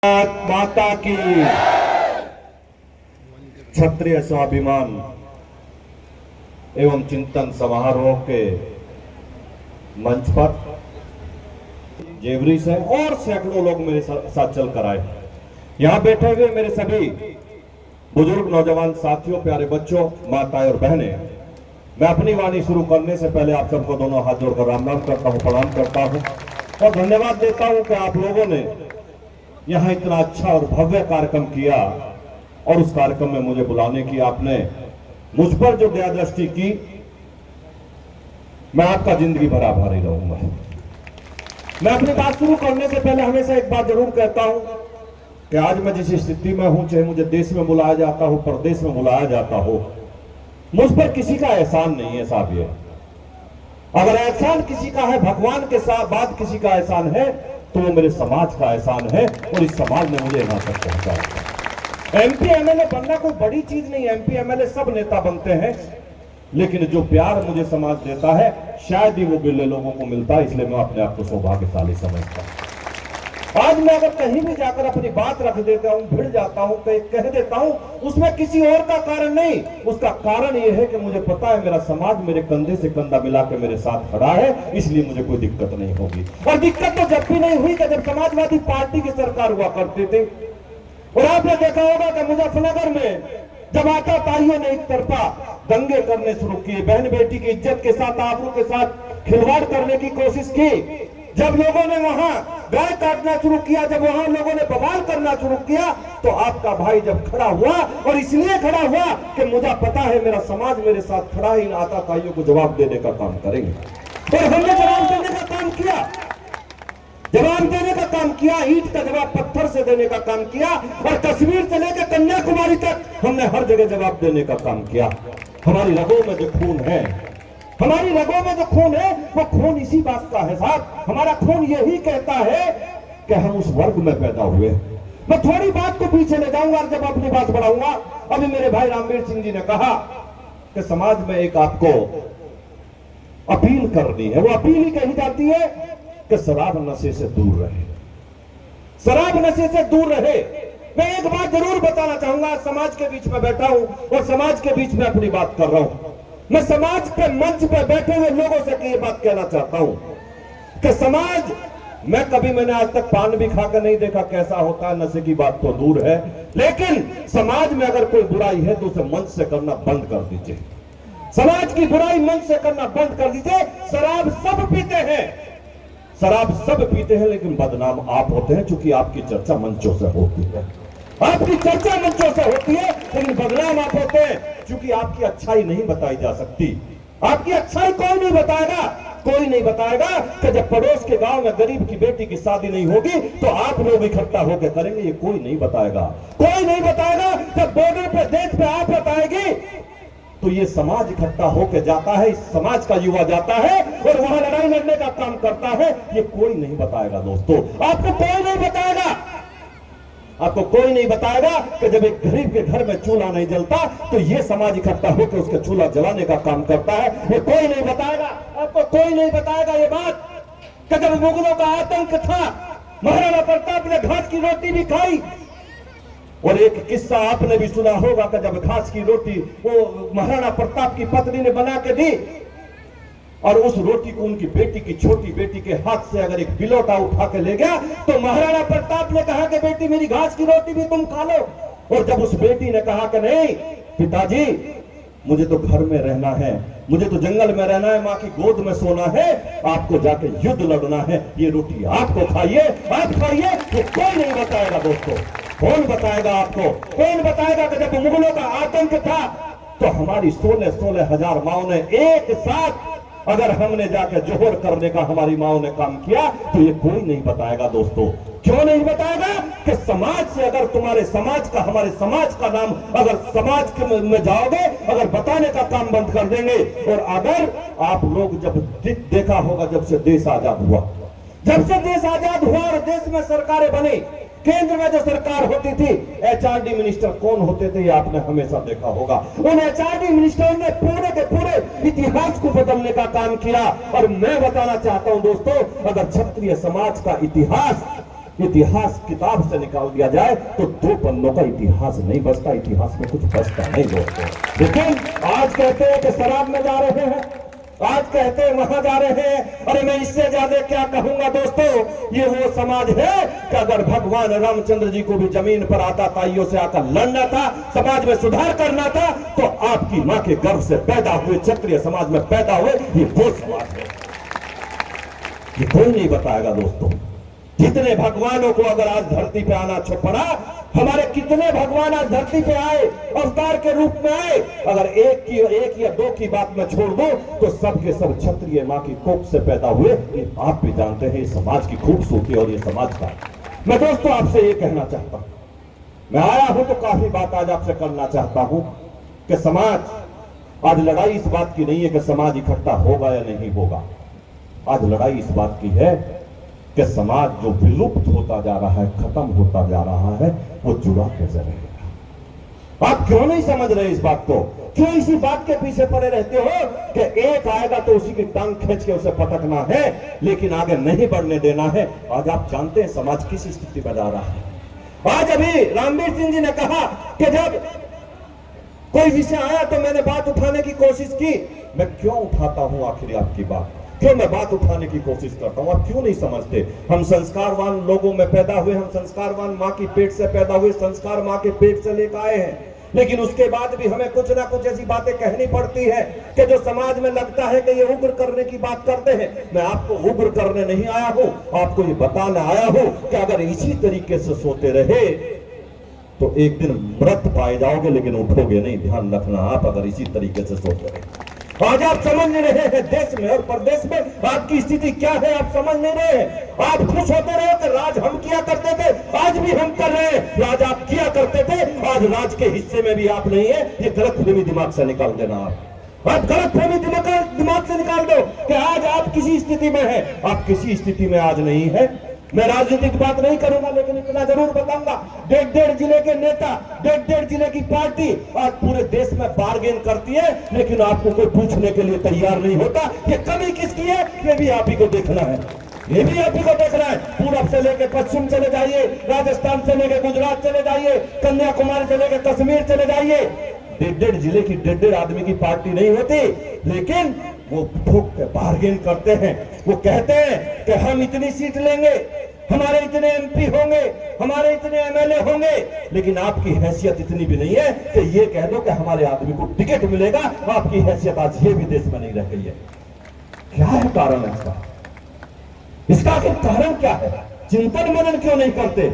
माता की क्षत्रिय स्वाभिमान एवं चिंतन समारोह के मंच पर जेवरी से और सैकड़ों लोग मेरे साथ चल कर आए। यहां बैठे हुए मेरे सभी बुजुर्ग नौजवान साथियों, प्यारे बच्चों, माताएं और बहनें, मैं अपनी वाणी शुरू करने से पहले आप सबको दोनों हाथ जोड़कर राम राम करता हूं, प्रणाम करता हूं और धन्यवाद देता हूं कि आप लोगों ने यहां इतना अच्छा और भव्य कार्यक्रम किया और उस कार्यक्रम में मुझे बुलाने की आपने मुझ पर जो दया दृष्टि की, मैं आपका जिंदगी भर आभारी रहूंगा। मैं अपनी बात शुरू करने से पहले हमेशा एक बात जरूर कहता हूं कि आज मैं जिस स्थिति में हूं, चाहे मुझे देश में बुलाया जाता हो, प्रदेश में बुलाया जाता हो, मुझ पर किसी का एहसान नहीं है साहब। ये अगर एहसान किसी का है, भगवान के साथ बाद किसी का एहसान है तो वो मेरे समाज का एहसान है और इस समाज ने मुझे यहां तक पहुंचाया। एमपी एमएलए बनना कोई बड़ी चीज नहीं है, एमपी एमएलए सब नेता बनते हैं, लेकिन जो प्यार मुझे समाज देता है शायद ही वो बिरले लोगों को मिलता है, इसलिए मैं अपने आप को सौभाग्यशाली समझता हूं। आज मैं अगर कहीं भी जाकर अपनी बात रख देता हूं, भिड़ जाता हूं, कह देता हूं, उसमें किसी और का कारण नहीं, उसका कारण यह है कि मुझे पता है मेरा समाज मेरे कंधे से कंधा मिला के मेरे साथ खड़ा है, इसलिए मुझे कोई दिक्कत नहीं होगी। और दिक्कत तो जब भी नहीं हुई कि जब समाजवादी पार्टी की सरकार हुआ करते थे। और आपने देखा होगा कि मुजफ्फरनगर में जब आतताइयों ने एक तरफा दंगे करने शुरू किए, बहन बेटी की इज्जत के साथ, आबरू के साथ खिलवाड़ करने की कोशिश की, जब लोगों ने वहां गाय काटना शुरू किया, जब वहां लोगों ने बवाल करना शुरू किया, तो आपका भाई जब खड़ा हुआ, और इसलिए खड़ा हुआ कि मुझे पता है मेरा समाज मेरे साथ खड़ा है, इन आतताइयों को जवाब देने का काम करेंगे। और हमने जवाब देने का काम किया, जवाब देने का काम किया, ईंट का जवाब पत्थर से देने का काम किया, और कश्मीर से लेकर कन्याकुमारी तक हमने हर जगह जवाब देने का काम किया। हमारी रगों में जो खून है, हमारी रगों में जो खून है, वो खून इसी बात का है साहब। हमारा खून यही कहता है कि हम उस वर्ग में पैदा हुए। मैं थोड़ी बात को पीछे ले जाऊंगा और जब अपनी बात बढ़ाऊंगा। अभी मेरे भाई रामवीर सिंह जी ने कहा कि समाज में एक आपको अपील करनी है, वो अपील ही कही जाती है कि शराब नशे से दूर रहे, शराब नशे से दूर रहे। मैं एक बात जरूर बताना चाहूंगा, समाज के बीच में बैठा हूं और समाज के बीच में अपनी बात कर रहा हूं। मैं समाज के मंच पर बैठे हुए लोगों से ये बात कहना चाहता हूं कि समाज, मैंने आज तक पान भी खाकर नहीं देखा कैसा होता है, नशे की बात तो दूर है, लेकिन समाज में अगर कोई बुराई है तो उसे मंच से करना बंद कर दीजिए। समाज की बुराई मंच से करना बंद कर दीजिए। शराब सब पीते हैं, शराब सब पीते हैं, लेकिन बदनाम आप होते हैं, क्योंकि आपकी चर्चा मंचों से होती है, आपकी चर्चा मंचों से होती है, लेकिन बदनाम आप होते हैं क्योंकि आपकी अच्छाई नहीं बताई जा सकती। आपकी अच्छाई कोई नहीं बताएगा, कोई नहीं बताएगा कि जब पड़ोस के गांव में गरीब की बेटी की शादी नहीं होगी तो आप लोग इकट्ठा होकर करेंगे, ये कोई नहीं बताएगा, कोई नहीं बताएगा। जब बॉर्डर पे, देश पे आफत आएगी तो ये समाज इकट्ठा होकर जाता है, इस समाज का युवा जाता है और वहां लड़ाई लड़ने का काम करता है, ये कोई नहीं बताएगा दोस्तों, आपको कोई नहीं बताएगा। आपको कोई नहीं बताएगा कि जब एक गरीब के घर में चूल्हा नहीं जलता तो ये समाज इकट्ठा होकर उसके चूल्हा जलाने का काम करता है, ये कोई नहीं बताएगा। आपको कोई नहीं बताएगा ये बात कि जब मुगलों का आतंक था, महाराणा प्रताप ने घास की रोटी भी खाई। और एक किस्सा आपने भी सुना होगा कि जब घास की रोटी वो महाराणा प्रताप की पत्नी ने बना के दी और उस रोटी को उनकी बेटी की, छोटी बेटी के हाथ से अगर एक बिलोटा उठा के ले गया तो महाराणा प्रताप ने कहा कि बेटी मेरी घास की रोटी भी तुम खा लो। और जब उस बेटी ने कहा कि नहीं पिताजी, मुझे तो घर में रहना है, मुझे तो जंगल में रहना है, माँ की गोद में सोना है, आपको जाके युद्ध लड़ना है, ये रोटी आपको खाइए, आप खाइए। ये कोई नहीं बताएगा दोस्तों, कौन बताएगा आपको? कौन बताएगा कि जब मुगलों का आतंक था तो हमारी 16 हजार माओ ने एक साथ, अगर हमने जाकर जोहर करने का हमारी माओ ने काम किया तो ये कोई नहीं बताएगा दोस्तों। क्यों नहीं बताएगा कि समाज से, अगर तुम्हारे समाज का, हमारे समाज का नाम अगर समाज में जाओगे, अगर बताने का काम बंद कर देंगे। और अगर आप लोग जब देखा होगा, जब से देश आजाद हुआ, जब से देश आजाद हुआ और देश में सरकारें बनी, केंद्र में जो सरकार होती थी, एचआरडी मिनिस्टर कौन होते थे ये आपने हमेशा देखा होगा। उन एचआरडी मिनिस्टर ने पूरे के पूरे इतिहास को बदलने का काम किया। और मैं बताना चाहता हूं दोस्तों, अगर क्षत्रिय समाज का इतिहास इतिहास किताब से निकाल दिया जाए तो 2 पन्नों का इतिहास नहीं बचता, इतिहास में कुछ बचता नहीं दोस्तों। लेकिन आज कहते हैं कि शराब में जा रहे हैं, आज कहते हैं वहां जा रहे हैं। अरे मैं इससे ज्यादा क्या कहूंगा दोस्तों, ये वो समाज है कि अगर भगवान रामचंद्र जी को भी जमीन पर आता ताइयों से आकर लड़ना था, समाज में सुधार करना था, तो आपकी मां के गर्भ से पैदा हुए क्षत्रिय समाज में पैदा हुए ये वो समाज है। ये कोई नहीं बताएगा दोस्तों। जितने भगवानों को अगर आज धरती पे आना पड़ा, हमारे कितने भगवान आज धरती पे आए, अवतार के रूप में आए, अगर एक या 2 की बात में छोड़ दो तो सब के सब क्षत्रिय मां की कोख से पैदा हुए। ये आप भी जानते हैं, ये समाज की खूबसूरती और ये समाज का। मैं दोस्तों आपसे ये कहना चाहता हूं, मैं आया हूं तो काफी बात आज आपसे करना चाहता हूं कि समाज, आज लड़ाई इस बात की नहीं है कि समाज इकट्ठा होगा या नहीं होगा। आज लड़ाई इस बात की है कि समाज जो विलुप्त होता जा रहा है, खत्म होता जा रहा है, वो जुड़ा कैसे रहेगा। आप क्यों नहीं समझ रहे इस बात को? क्यों इसी बात के पीछे पड़े रहते हो कि एक आएगा तो उसी की टांग खींच के उसे पटकना है, लेकिन आगे नहीं बढ़ने देना है। आज आप जानते हैं समाज किस स्थिति में जा रहा है। आज अभी रामवीर सिंह जी ने कहा कि जब कोई विषय आया तो मैंने बात उठाने की कोशिश की। मैं क्यों उठाता हूं आखिर आपकी बात, क्यों मैं बात उठाने की कोशिश करता हूं? आप क्यों नहीं समझते? हम संस्कारवान लोगों में पैदा हुए, हम संस्कारवान मां की पेट से पैदा हुए, संस्कार मां के पेट से लेकर आए हैं, लेकिन उसके बाद भी हमें कुछ ना कुछ ऐसी बातें कहनी पड़ती है कि जो समाज में लगता है कि ये उग्र करने की बात करते हैं। मैं आपको उग्र करने नहीं आया हूं, आपको ये बताने आया हूं कि अगर इसी तरीके से सोते रहे तो एक दिन मृत पाए जाओगे, लेकिन उठोगे नहीं। ध्यान रखना, आप अगर इसी तरीके से सोते रहे। आज आप समझ नहीं रहे हैं देश में और प्रदेश में आपकी स्थिति क्या है, आप समझ नहीं रहे हैं। आप खुश होते रहे कि राज हम किया करते थे, आज भी हम कर रहे हैं। राज आप किया करते थे, आज राज के हिस्से में भी आप नहीं है। ये गलतफहमी दिमाग से निकाल देना। आप गलतफहमी दिमाग से निकाल दो कि आज आप किसी स्थिति में है। आप किसी स्थिति में आज नहीं है। मैं राजनीतिक बात नहीं करूंगा, लेकिन इतना जरूर बताऊंगा, 1.5 जिले के नेता, 1.5 जिले की पार्टी आज पूरे देश में बार्गेन करती है, लेकिन आपको कोई पूछने के लिए तैयार नहीं होता। ये कमी किसकी है, ये भी आप ही को देखना है, ये भी आप ही को देखना है। पूरब से लेकर पश्चिम चले जाइए, राजस्थान से लेकर गुजरात चले जाइए, कन्याकुमारी से लेकर कश्मीर चले जाइए। 1.5 जिले की 1.5 आदमी की पार्टी नहीं होती, लेकिन वो ठोक के बार्गेन करते हैं। वो कहते हैं कि हम इतनी सीट लेंगे, हमारे इतने एमपी होंगे, हमारे इतने एमएलए होंगे, लेकिन आपकी हैसियत इतनी भी नहीं है कि ये कह दो कि हमारे आदमी को टिकट मिलेगा। आपकी हैसियत आज ये भी देश में नहीं रह गई है। क्या है कारण इसका? इसका आखिर कारण क्या है? चिंतन मनन क्यों नहीं करते?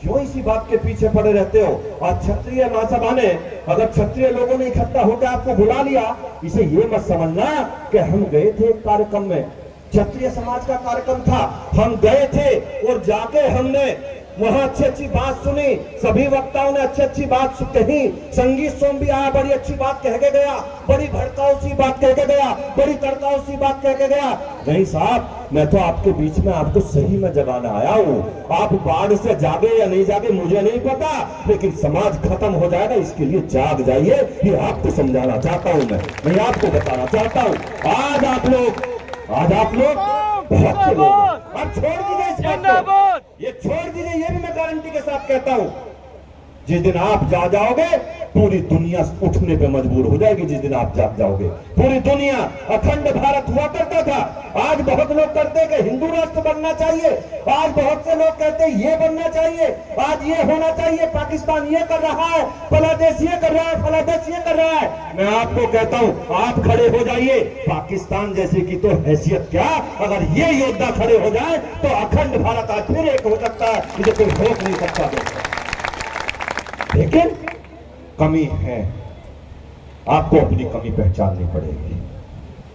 क्यों इसी बात के पीछे पड़े रहते हो? आज क्षत्रिय महासभा ने, अगर क्षत्रिय लोगों ने इकट्ठा होकर आपको बुला लिया, इसे ये मत समझना कि हम गए थे एक कार्यक्रम में, क्षत्रिय समाज का कार्यक्रम था, हम गए थे और जाके हमने वहां अच्छी अच्छी बात सुनी, सभी वक्ताओं ने अच्छी अच्छी बात कही। संगीत सोम भी आया, बड़ी अच्छी बात कह के गया, बड़ी भड़काऊ सी बात कह के गया, बड़ी तड़काऊ सी बात कह के गया। नहीं साहब, मैं तो आपके बीच में आपको सही में जगाना आया हूँ। आप बाढ़ से जागे या नहीं जागे मुझे नहीं पता, लेकिन समाज खत्म हो जाएगा, इसके लिए जाग जाइए। ये आपको समझाना चाहता हूँ, मैं आपको बताना चाहता हूँ। आज आप लोग बहुत से लोग, अब छोड़ दीजिए इस बात को, ये छोड़ दीजिए। ये भी मैं गारंटी के साथ कहता हूं, जिस दिन आप जा जाओगे पूरी दुनिया उठने पे मजबूर हो जाएगी। जिस दिन आप जाग जाओगे पूरी दुनिया, अखंड भारत हुआ करता था, आज बहुत लोग करते हैं कि हिंदू राष्ट्र बनना चाहिए, आज बहुत से लोग कहते हैं ये बनना चाहिए, आज ये होना चाहिए, पाकिस्तान ये कर रहा है, फला देश ये कर रहा है, फला देश ये कर रहा है। मैं आपको कहता हूं, आप खड़े हो जाइए। पाकिस्तान जैसे की तो हैसियत क्या, अगर ये योद्धा खड़े हो जाए तो अखंड भारत आज फिर एक हो सकता है, इसे कोई रोक नहीं सकता। लेकिन कमी है, आपको अपनी कमी पहचाननी पड़ेगी,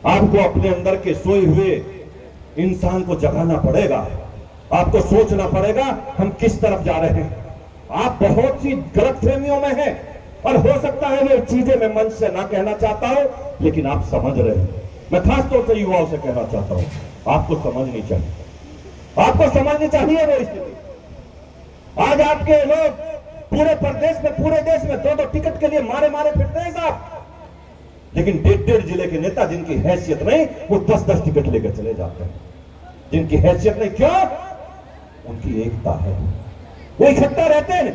आपको अपने अंदर के सोए हुए इंसान को जगाना पड़ेगा, आपको सोचना पड़ेगा हम किस तरफ जा रहे हैं। आप बहुत सी गलतफहमियों में हैं और हो सकता है मैं चीजें मैं मन से ना कहना चाहता हूं, लेकिन आप समझ रहे हैं। मैं खासतौर से युवाओं से कहना चाहता हूं, आपको समझनी चाहिए, आपको समझनी चाहिए वो स्थिति। आज आपके लोग पूरे प्रदेश में, पूरे देश में 2-2 टिकट के लिए मारे मारे फिरते हैं साहब, लेकिन 1.5 जिले के नेता जिनकी हैसियत नहीं, वो 10-10 टिकट लेकर चले जाते हैं। जिनकी हैसियत नहीं, क्यों? उनकी एकता है। वो इकट्ठा रहते हैं,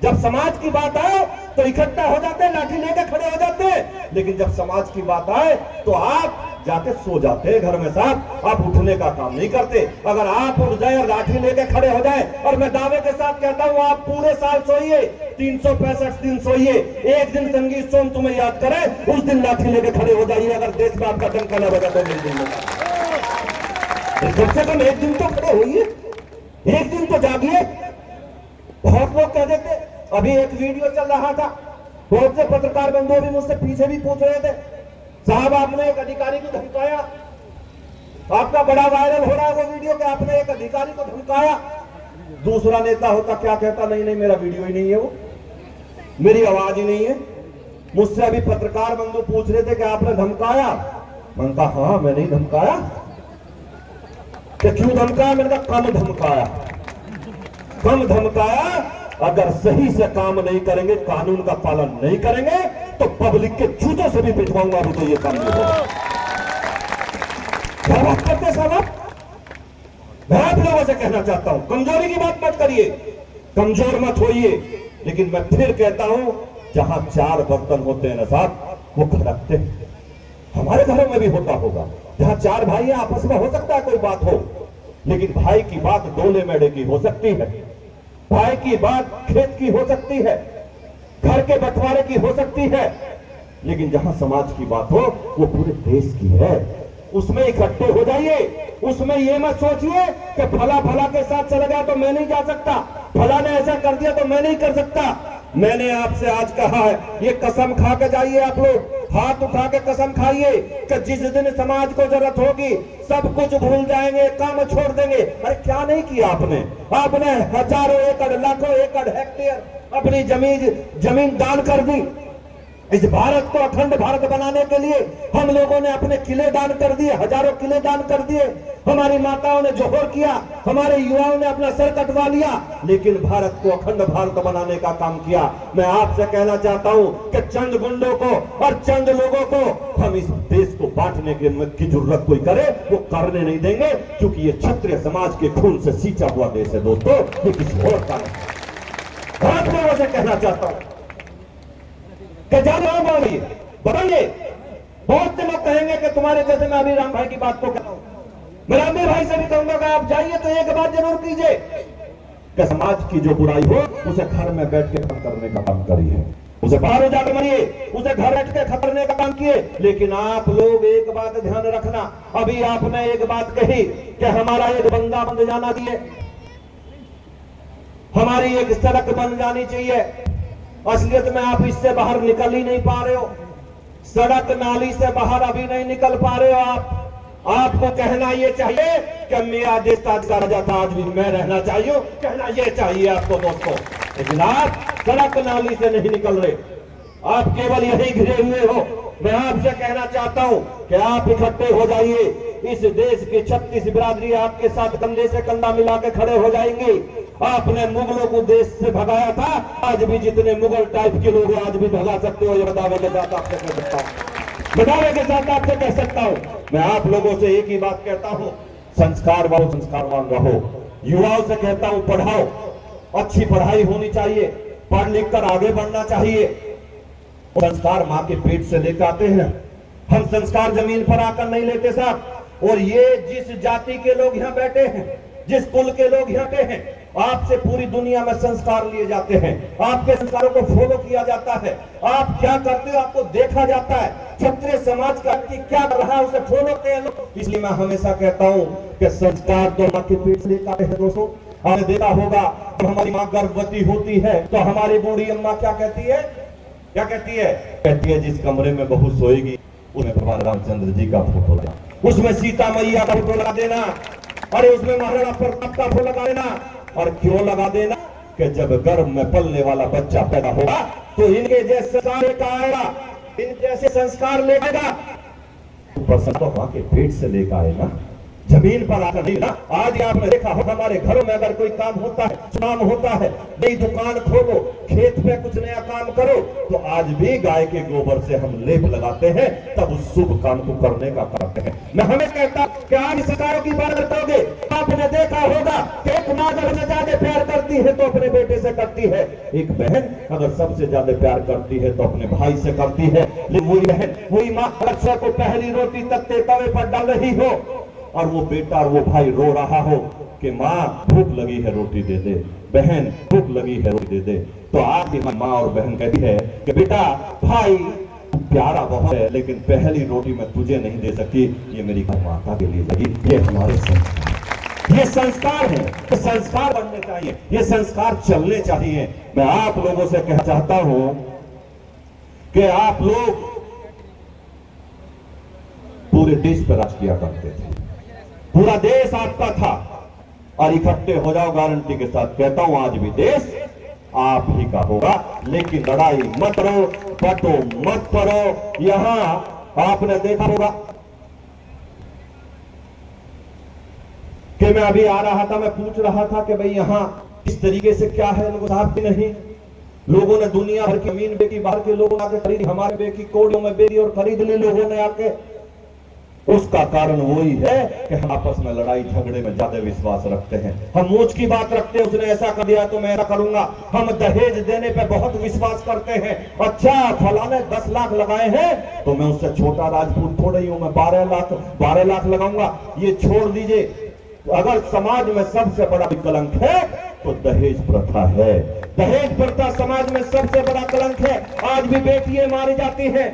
जब समाज की बात आए तो इकट्ठा हो जाते हैं, लाठी लेकर खड़े हो जाते हैं, लेकिन जब समाज की बात आए तो आप जाके सो जाते हैं घर में साहब, आप उठने का काम नहीं करते। अगर आप उठ जाए और लाठी लेकर खड़े हो जाए, और मैं दावे के साथ कहता हूं आप पूरे साल सोइए, 365 दिन सोइए, एक दिन संगीत सोम तुम्हें याद करे, उस दिन लाठी लेकर खड़े हो जाइए। अगर देश में आपका डंका न बजा तो मिल दिन कम से कम एक दिन तो खड़े होइए, एक दिन तो जागिए। बहुत लोग कह देते, अभी एक वीडियो चल रहा था, बहुत से पत्रकार बंधु भी मुझसे पीछे भी पूछ रहे थे, साहब आपने एक अधिकारी को धमकाया, आपका बड़ा वायरल हो रहा है वो वीडियो कि आपने एक अधिकारी को धमकाया। दूसरा नेता होता क्या कहता, नहीं नहीं मेरा वीडियो ही नहीं है, वो मेरी आवाज ही नहीं है। मुझसे अभी पत्रकार बंधु पूछ रहे थे कि आपने धमकाया, मैंने कहा हाँ मैंने ही धमकाया। कि क्यों धमकाया, मैंने कहा कम धमकाया, कम धमकाया। अगर सही से काम नहीं करेंगे, कानून का पालन नहीं करेंगे तो पब्लिक के जूतों से भी पिटवाऊंगा, अभी तो ये काम नहीं होगा। क्या बात करते साहब, मैं आप लोगों से कहना चाहता हूं कमजोरी की बात मत करिए, कमजोर मत होइए। लेकिन मैं फिर कहता हूं जहां चार बर्तन होते हैं ना साहब, वो खड़कते हैं। हमारे घरों में भी होता होगा, जहां चार भाई आपस में हो सकता है कोई बात हो, लेकिन भाई की बात डोले मेढ़े की हो सकती है, भाई की बात खेत की हो सकती है, घर के बंटवारे की हो सकती है, लेकिन जहां समाज की बात हो वो पूरे देश की है। उसमें इकट्ठे हो जाइए, उसमें ये मत सोचिए कि फला फला के साथ चला गया तो मैं नहीं जा सकता, फला ने ऐसा कर दिया तो मैं नहीं कर सकता। मैंने आपसे आज कहा है, ये कसम खा के जाइए, आप लोग हाथ उठा के कसम खाइए कि जिस दिन समाज को जरूरत होगी सब कुछ भूल जाएंगे, काम छोड़ देंगे। अरे क्या नहीं किया आपने, आपने हजारों एकड़ लाखों एकड़ हेक्टेयर अपनी जमीन दान कर दी। इस भारत को अखंड भारत बनाने के लिए हम लोगों ने अपने किले दान कर दिए, हजारों किले दान कर दिए, हमारी माताओं ने जोहर किया, हमारे युवाओं ने अपना सर कटवा लिया, लेकिन भारत को अखंड भारत बनाने का काम किया। मैं आपसे कहना चाहता हूं कि चंद गुंडों को और चंद लोगों को हम इस देश को बांटने की जरूरत कोई करे वो करने नहीं देंगे, क्योंकि ये क्षत्रिय समाज के खून से सींचा हुआ देश है दोस्तों, ये किसी और का नहीं। आप लोगों से कहना चाहता हूं कि जानिए बताइए, बहुत से लोग कहेंगे कि तुम्हारे जैसे मैं अभी राम भाई की बात को कहता हूं, मैं राम भाई से भी कहूंगा कि आप जाइए तो एक बात जरूर कीजिए कि समाज की जो बुराई हो उसे घर में बैठ के खत्म करने का काम करिए, उसे बाहर जाकर मरिए, उसे घर बैठ के खत्म करने का काम किए। लेकिन आप लोग एक बात ध्यान रखना, अभी आपने एक बात कही कि हमारा एक बंदा बन जाना चाहिए, हमारी एक सड़क बन जानी चाहिए। असलियत में आप इससे बाहर निकल ही नहीं पा रहे हो, सड़क नाली से बाहर अभी नहीं निकल पा रहे हो आप। आपको कहना ये चाहिए कि मेरा देश ताज का राजा था, आज भी मैं रहना चाहिए, कहना ये चाहिए आपको दोस्तों। लेकिन आप सड़क नाली से नहीं निकल रहे, आप केवल यही घिरे हुए हो। मैं आपसे कहना चाहता हूं कि आप इकट्ठे हो जाइए, इस देश की 36 बिरादरी आपके साथ कंधे से कंधा मिला के खड़े हो जाएंगे। आपने मुगलों को देश से भगाया था, आज भी जितने मुगल टाइप के लोग आज भी भगा सकते हो, ये दावे के साथ आपसे कह सकता हूं, दावे के साथ आपसे कह सकता हूं। मैं आप लोगों से एक ही बात कहता हूं, संस्कारवान रहो। युवाओं से कहता हूं पढ़ाओ, अच्छी पढ़ाई होनी चाहिए, पढ़ लिख कर आगे बढ़ना चाहिए। संस्कार माँ के पेट से लेकर आते हैं, हम संस्कार जमीन पर आकर नहीं लेते साहब। और ये जिस जाति के लोग यहाँ बैठे हैं, जिस कुल के लोग यहाँ पे हैं, आपसे पूरी दुनिया में संस्कार लिए जाते हैं, आपके संस्कारों को फॉलो किया जाता है, आप क्या करते हो आपको देखा जाता है। क्षत्रिय समाज का क्या कर रहा है उसे फॉलो करते हैं लोग। इसलिए मैं हमेशा कहता हूँ कि संस्कार तो माँ के पेट से लेकर आते हैं दोस्तों। आपने देखा होगा हमारी माँ गर्भवती होती है तो हमारी बूढ़ी अम्मा क्या कहती है, क्या कहती है, कहती है जिस कमरे में बहू सोएगी उसमें भगवान रामचंद्र जी का फोटो लगा, उसमें सीता मैया का फोटो लगा देना, अरे उसमें महाराणा प्रताप का फोटो लगा देना। और क्यों लगा देना कि जब गर्भ में पलने वाला बच्चा पैदा होगा तो इनके जैसे संस्कार लेकर आएगा, इन जैसे संस्कार लेगा, तो मां के पेट से लेकर आएगा, जमीन पर आकर नहीं ना। आज आपने देखा हो हमारे घरों में अगर कोई काम होता है काम होता है, नई दुकान खोलो, खेत में कुछ नया काम करो, तो आज भी गाय के गोबर से हम लेप लगाते हैं, तब उस शुभ काम को करने का करते हैं। मैं हमें कहता कि आज सरकारों की बात करोगे, आपने देखा होगा कि एक माँ जब ज्यादा प्यार करती है तो अपने बेटे से करती है, एक बहन अगर सबसे ज्यादा प्यार करती है तो अपने भाई से करती है। लेकिन वही बहन, वही माँ बच्चों को पहली रोटी तख्ते तवे पर डाल रही हो और वो बेटा और वो भाई रो रहा हो कि माँ भूख लगी है रोटी दे दे, बहन भूख लगी है रोटी दे दे, तो आज की माँ और बहन कहती है कि बेटा भाई प्यारा बहुत है लेकिन पहली रोटी मैं तुझे नहीं दे सकती, ये मेरी माता के लिए लगी। ये हमारे संस्कार, ये संस्कार है, ये संस्कार बनने चाहिए, ये संस्कार चलने चाहिए। मैं आप लोगों से कहना चाहता हूं कि आप लोग पूरे देश पर राज किया करते थे, पूरा देश आपका था और इकट्ठे हो जाओ, गारंटी के साथ कहता हूं आज भी देश आप ही का होगा। लेकिन लड़ाई मत करो, बटो मत करो। यहां आपने देखा होगा कि मैं अभी आ रहा था, मैं पूछ रहा था कि भाई यहां इस तरीके से क्या है, लोगों साहब की नहीं, लोगों ने दुनिया भर की जमीन बेची, बाहर के लोगों ने आके खरीदी, हमारे बेची कोड़ियों में बेची और खरीद ली लोगों ने आके। उसका कारण वही है कि हम आपस में लड़ाई झगड़े में ज्यादा विश्वास रखते हैं, हम मूछ की बात रखते हैं, उसने ऐसा कर दिया तो मैं ऐसा करूंगा। हम दहेज देने पे बहुत विश्वास करते हैं, अच्छा फलाने 10 लाख लगाए हैं तो मैं उससे छोटा राजपूत थोड़ा ही हूं, मैं 12 लाख लगाऊंगा। ये छोड़ दीजिए, अगर समाज में सबसे बड़ा कलंक है तो दहेज प्रथा है। दहेज प्रथा समाज में सबसे बड़ा कलंक है। आज भी बेटियां मारी जाती हैं।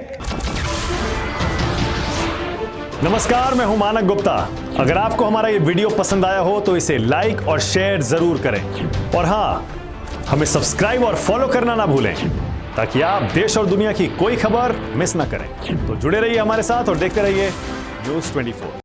नमस्कार, मैं हूं मानक गुप्ता। अगर आपको हमारा ये वीडियो पसंद आया हो तो इसे लाइक और शेयर जरूर करें, और हां, हमें सब्सक्राइब और फॉलो करना ना भूलें ताकि आप देश और दुनिया की कोई खबर मिस ना करें। तो जुड़े रहिए हमारे साथ और देखते रहिए News 24।